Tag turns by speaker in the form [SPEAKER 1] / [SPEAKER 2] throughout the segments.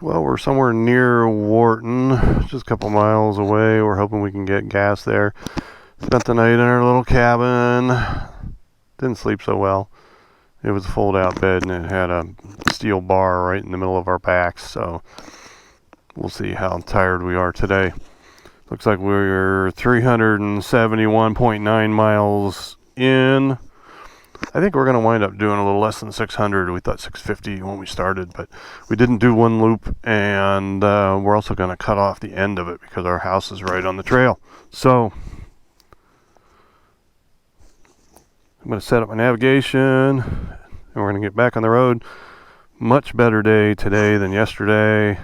[SPEAKER 1] Well, we're somewhere near Wharton, just a couple miles away. We're hoping we can get gas there. Spent the night in our little cabin. Didn't sleep so well. It was a fold-out bed, and it had a steel bar right in the middle of our backs, so we'll see how tired we are today. Looks like we're 371.9 miles in. I think we're going to wind up doing a little less than 600. We thought 650 when we started, but we didn't do one loop, and we're also going to cut off the end of it because our house is right on the trail. So I'm going to set up my navigation, and we're going to get back on the road. Much better day today than yesterday.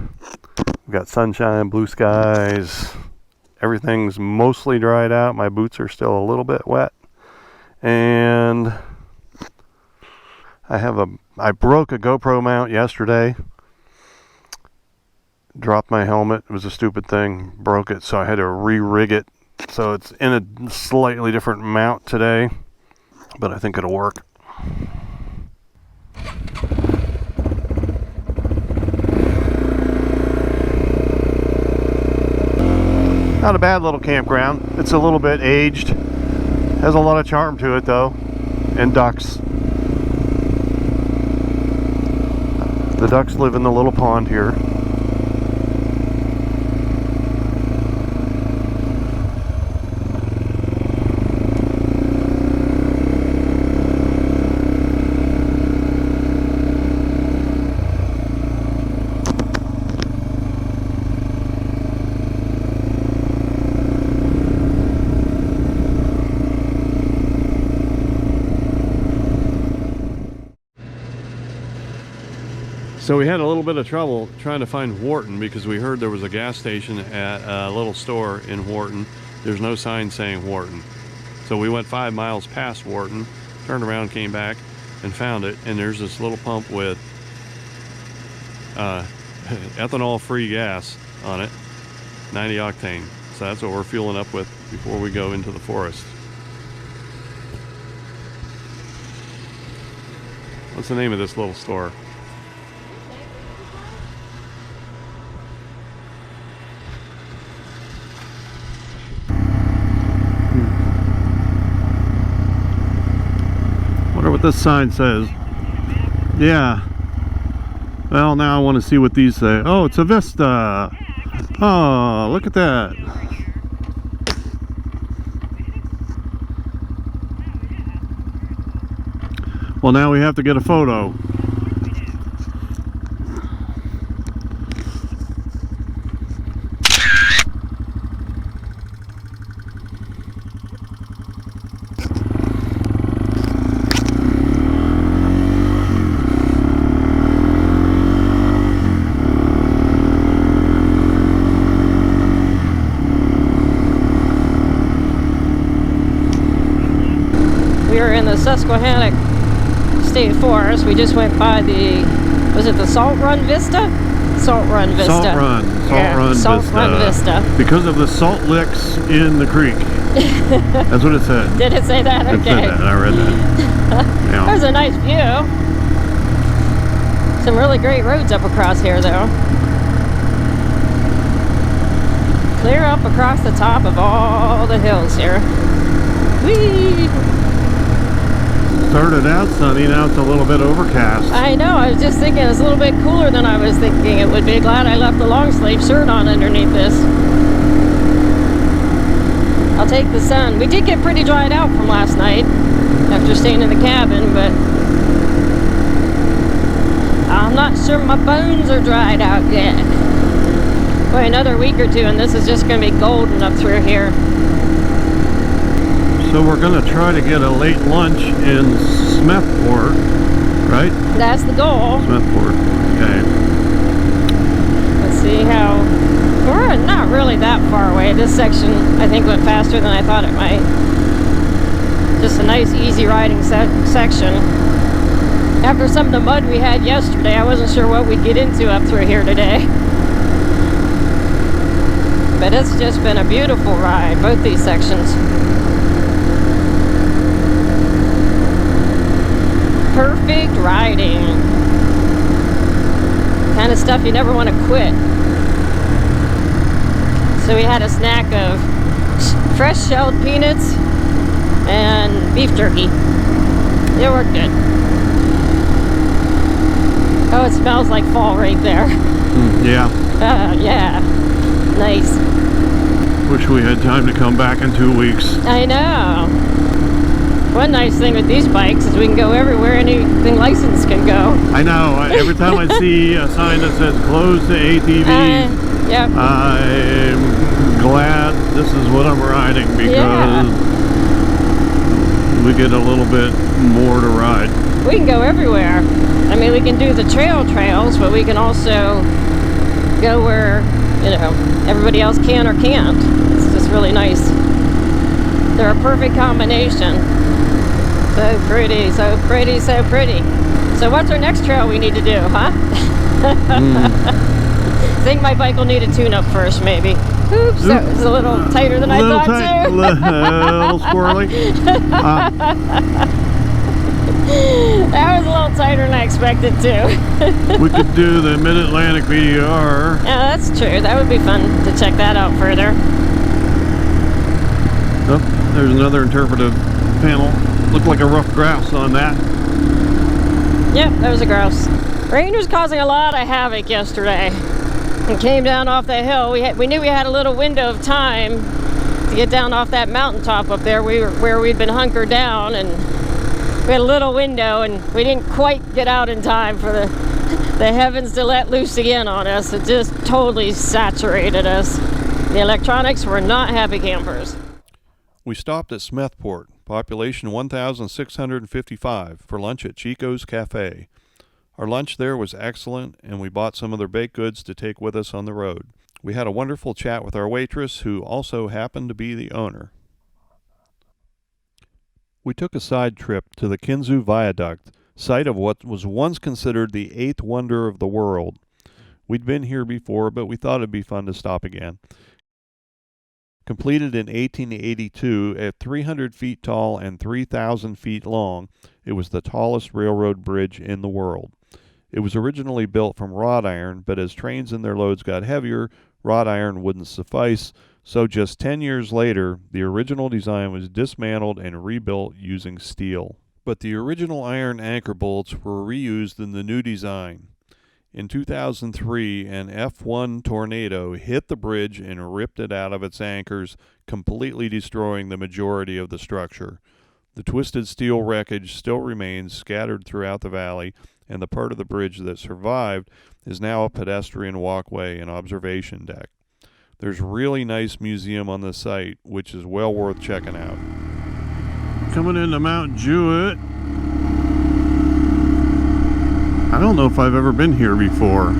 [SPEAKER 1] We've got sunshine, blue skies. Everything's mostly dried out. My boots are still a little bit wet. And I broke a GoPro mount yesterday. Dropped my helmet. It was a stupid thing. Broke it, so I had to re-rig it. So it's in a slightly different mount today, but I think it'll work. Not a bad little campground. It's a little bit aged. Has a lot of charm to it though. And ducks. The ducks live in the little pond here. So we had a little bit of trouble trying to find Wharton because we heard there was a gas station at a little store in Wharton. There's no sign saying Wharton. So we went 5 miles past Wharton, turned around, came back, and found it. And there's this little pump with ethanol-free gas on it, 90 octane. So that's what we're fueling up with before we go into the forest. What's the name of this little store? What this sign says. Yeah. Well, now I want to see what these say. Oh, it's a Vista. Oh, look at that. Well, now we have to get a photo.
[SPEAKER 2] Susquehanna State Forest. We just went by the, was it the Salt Run Vista? Salt Run Vista.
[SPEAKER 1] Salt Run Vista. Because of the salt licks in the creek. That's what it said.
[SPEAKER 2] Did it say that? Okay.
[SPEAKER 1] It said that. I read that. Yeah.
[SPEAKER 2] There's a nice view. Some really great roads up across here though. Clear up across the top of all the hills here. Whee!
[SPEAKER 1] Started out sunny, now it's a little bit overcast.
[SPEAKER 2] I know, I was just thinking it's a little bit cooler than I was thinking it would be. Glad I left the long sleeve shirt on underneath this. I'll take the sun. We did get pretty dried out from last night after staying in the cabin, but I'm not sure my bones are dried out yet. Boy, another week or two and this is just going to be golden up through here.
[SPEAKER 1] So we're going to try to get a late lunch in Smethport, right?
[SPEAKER 2] That's the goal.
[SPEAKER 1] Smethport, okay.
[SPEAKER 2] Let's see how... We're not really that far away. This section, I think, went faster than I thought it might. Just a nice, easy riding section. After some of the mud we had yesterday, I wasn't sure what we'd get into up through here today. But it's just been a beautiful ride, both these sections. Perfect riding. Kind of stuff you never want to quit. So we had a snack of fresh shelled peanuts and beef jerky. It worked good. Oh, it smells like fall right there.
[SPEAKER 1] Yeah.
[SPEAKER 2] Yeah. Nice.
[SPEAKER 1] Wish we had time to come back in 2 weeks.
[SPEAKER 2] I know. One nice thing with these bikes is we can go everywhere anything licensed can go.
[SPEAKER 1] I know. Every time I see a sign that says closed to ATVs,
[SPEAKER 2] Yep.
[SPEAKER 1] I'm glad this is what I'm riding because we get a little bit more to ride.
[SPEAKER 2] We can go everywhere. I mean, we can do the trails, but we can also go where, everybody else can or can't. It's just really nice. They're a perfect combination. So pretty, so pretty, so pretty. So what's our next trail we need to do, huh? I think my bike will need a tune-up first, maybe. Oops, that was a little tighter than I thought, too.
[SPEAKER 1] A little squirrely.
[SPEAKER 2] That was a little tighter than I expected, too.
[SPEAKER 1] We could do the Mid-Atlantic VDR.
[SPEAKER 2] Yeah, that's true. That would be fun to check that out further.
[SPEAKER 1] Oh, there's another interpretive panel. Looked like a rough grouse on that.
[SPEAKER 2] Yep, that was a grouse. Rain was causing a lot of havoc yesterday. And came down off the hill. We knew we had a little window of time to get down off that mountaintop up there where we'd been hunkered down, and we had a little window, and we didn't quite get out in time for the heavens to let loose again on us. It just totally saturated us. The electronics were not happy campers.
[SPEAKER 1] We stopped at Smethport, population 1,655, for lunch at Chico's Cafe. Our lunch there was excellent, and we bought some of their baked goods to take with us on the road. We had a wonderful chat with our waitress, who also happened to be the owner. We took a side trip to the Kinzua Viaduct, site of what was once considered the eighth wonder of the world. We'd been here before, but we thought it'd be fun to stop again. Completed in 1882 at 300 feet tall and 3,000 feet long, it was the tallest railroad bridge in the world. It was originally built from wrought iron, but as trains and their loads got heavier, wrought iron wouldn't suffice, so just 10 years later, the original design was dismantled and rebuilt using steel. But the original iron anchor bolts were reused in the new design. In 2003, an F1 tornado hit the bridge and ripped it out of its anchors, completely destroying the majority of the structure. The twisted steel wreckage still remains scattered throughout the valley, and the part of the bridge that survived is now a pedestrian walkway and observation deck. There's a really nice museum on the site, which is well worth checking out. Coming into Mount Jewett. I don't know if I've ever been here before.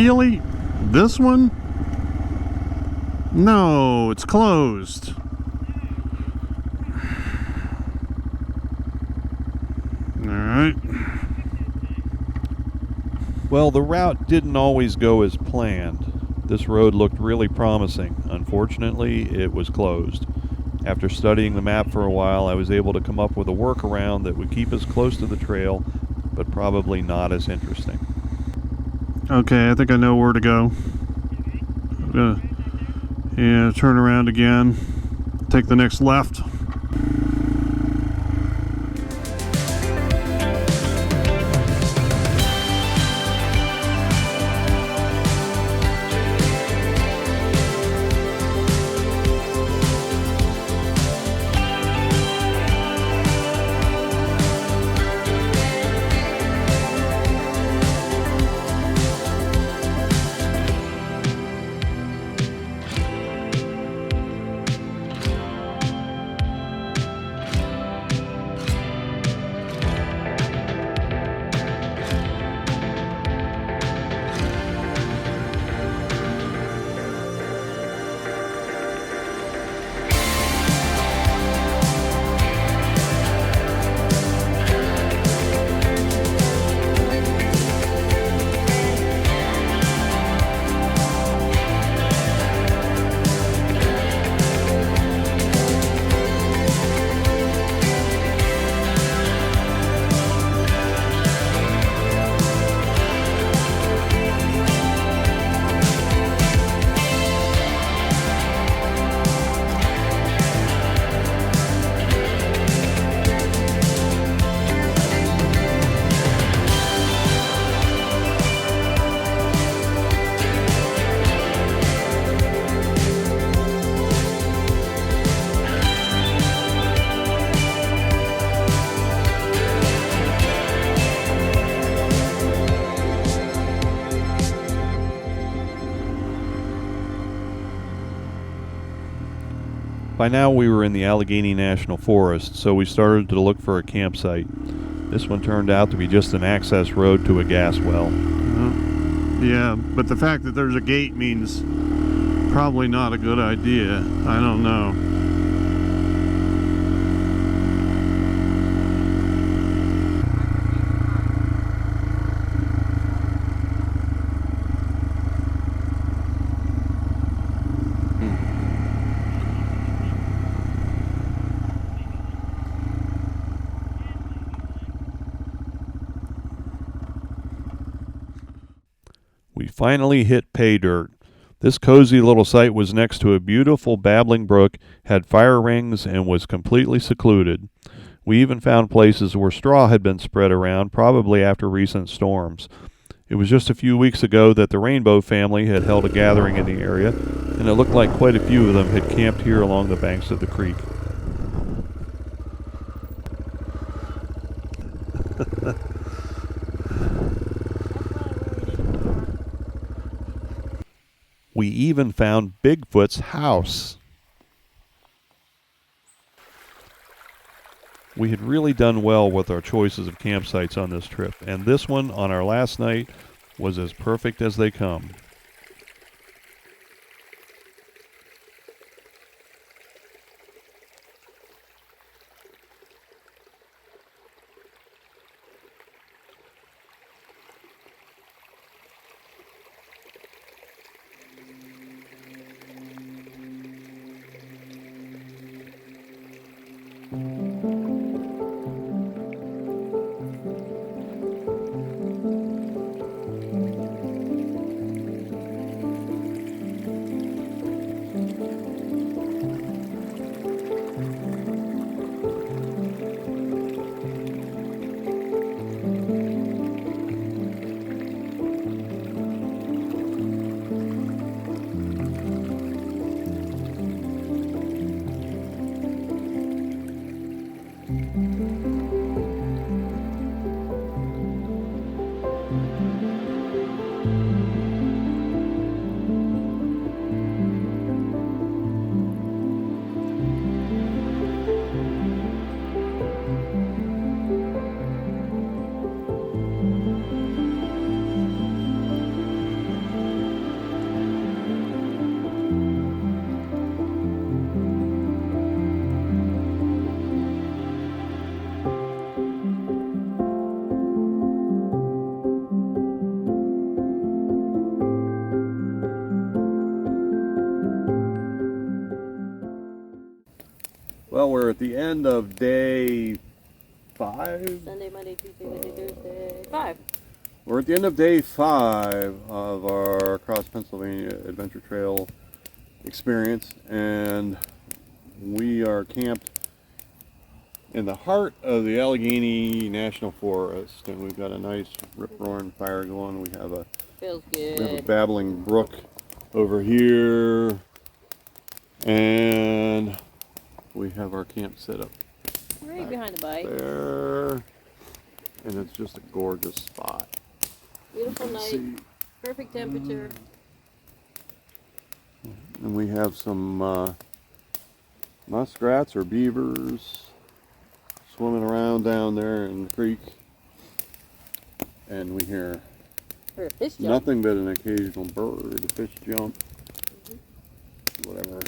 [SPEAKER 1] Really? This one? No, it's closed. Alright.
[SPEAKER 3] Well, the route didn't always go as planned. This road looked really promising. Unfortunately, it was closed. After studying the map for a while, I was able to come up with a workaround that would keep us close to the trail, but probably not as interesting.
[SPEAKER 1] Okay, I think I know where to go. I'm gonna, turn around again. Take the next left.
[SPEAKER 3] By now we were in the Allegheny National Forest, so we started to look for a campsite. This one turned out to be just an access road to a gas well.
[SPEAKER 1] Yeah, but the fact that there's a gate means probably not a good idea. I don't know.
[SPEAKER 3] We finally hit pay dirt. This cozy little site was next to a beautiful babbling brook, had fire rings, and was completely secluded. We even found places where straw had been spread around, probably after recent storms. It was just a few weeks ago that the Rainbow family had held a gathering in the area, and it looked like quite a few of them had camped here along the banks of the creek. We even found Bigfoot's house. We had really done well with our choices of campsites on this trip, and this one on our last night was as perfect as they come.
[SPEAKER 1] Well, we're at the end of day 5.
[SPEAKER 2] Sunday, Monday, Tuesday, Wednesday, Thursday. 5.
[SPEAKER 1] We're at the end of day 5 of our Across Pennsylvania Adventure Trail experience, and we are camped in the heart of the Allegheny National Forest, and we've got a nice rip-roaring fire going.
[SPEAKER 2] Feels
[SPEAKER 1] We have a
[SPEAKER 2] good.
[SPEAKER 1] babbling brook over here, and we have our camp set up
[SPEAKER 2] Right behind the bike.
[SPEAKER 1] there, and it's just a gorgeous spot.
[SPEAKER 2] Beautiful
[SPEAKER 1] Let's
[SPEAKER 2] night.
[SPEAKER 1] see.
[SPEAKER 2] Perfect temperature.
[SPEAKER 1] And we have some muskrats or beavers swimming around down there in the creek, and we hear
[SPEAKER 2] Or a fish jump.
[SPEAKER 1] nothing but an occasional bird, a fish jump, whatever.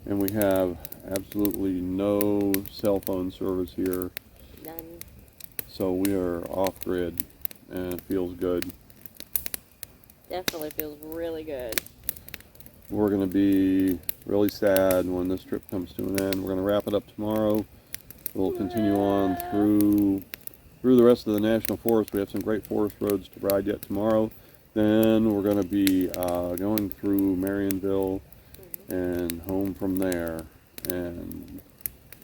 [SPEAKER 1] And we have absolutely no cell phone service here,
[SPEAKER 2] None.
[SPEAKER 1] so we are off grid, and it feels good.
[SPEAKER 2] Definitely feels really good.
[SPEAKER 1] We're going to be really sad when this trip comes to an end. We're going to wrap it up tomorrow. We'll continue on through the rest of the National Forest. We have some great forest roads to ride yet tomorrow. Then we're going to be going through Marionville and home from there. And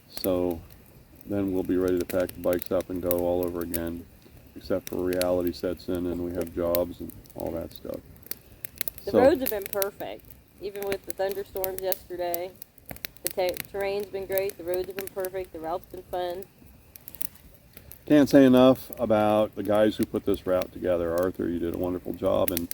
[SPEAKER 1] so then we'll be ready to pack the bikes up and go all over again, except for reality sets in and we have jobs and all that stuff.
[SPEAKER 2] The roads have been perfect, even with the thunderstorms yesterday. The terrain's been great. The roads have been perfect. The route's been fun.
[SPEAKER 1] Can't say enough about the guys who put this route together. Arthur, you did a wonderful job, and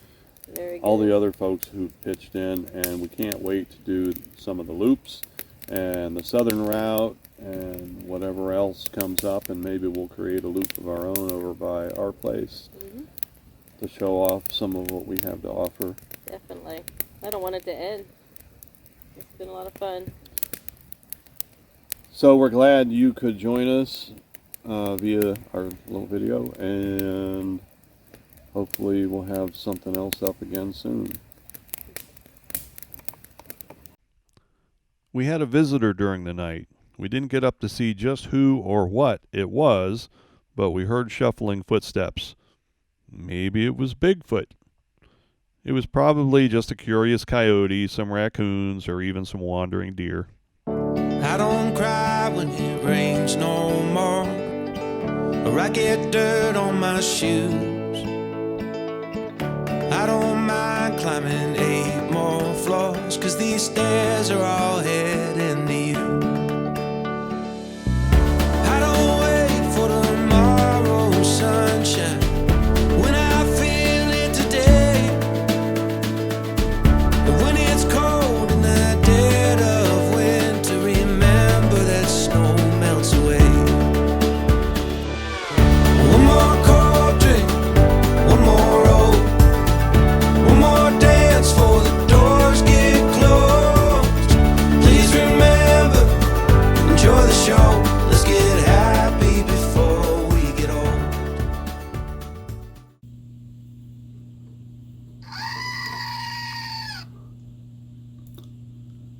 [SPEAKER 2] Very good.
[SPEAKER 1] all the other folks who pitched in, and we can't wait to do some of the loops and the southern route and whatever else comes up, and maybe we'll create a loop of our own over by our place to show off some of what we have to offer.
[SPEAKER 2] Definitely. I don't want it to end. It's been a lot of fun.
[SPEAKER 1] So we're glad you could join us via our little video, and hopefully we'll have something else up again soon.
[SPEAKER 3] We had a visitor during the night. We didn't get up to see just who or what it was, but we heard shuffling footsteps. Maybe it was Bigfoot. It was probably just a curious coyote, some raccoons, or even some wandering deer.
[SPEAKER 4] I don't cry when it rains no more, or I get dirt on my shoes. I don't mind climbing 8 more floors, 'cause these stairs are all heading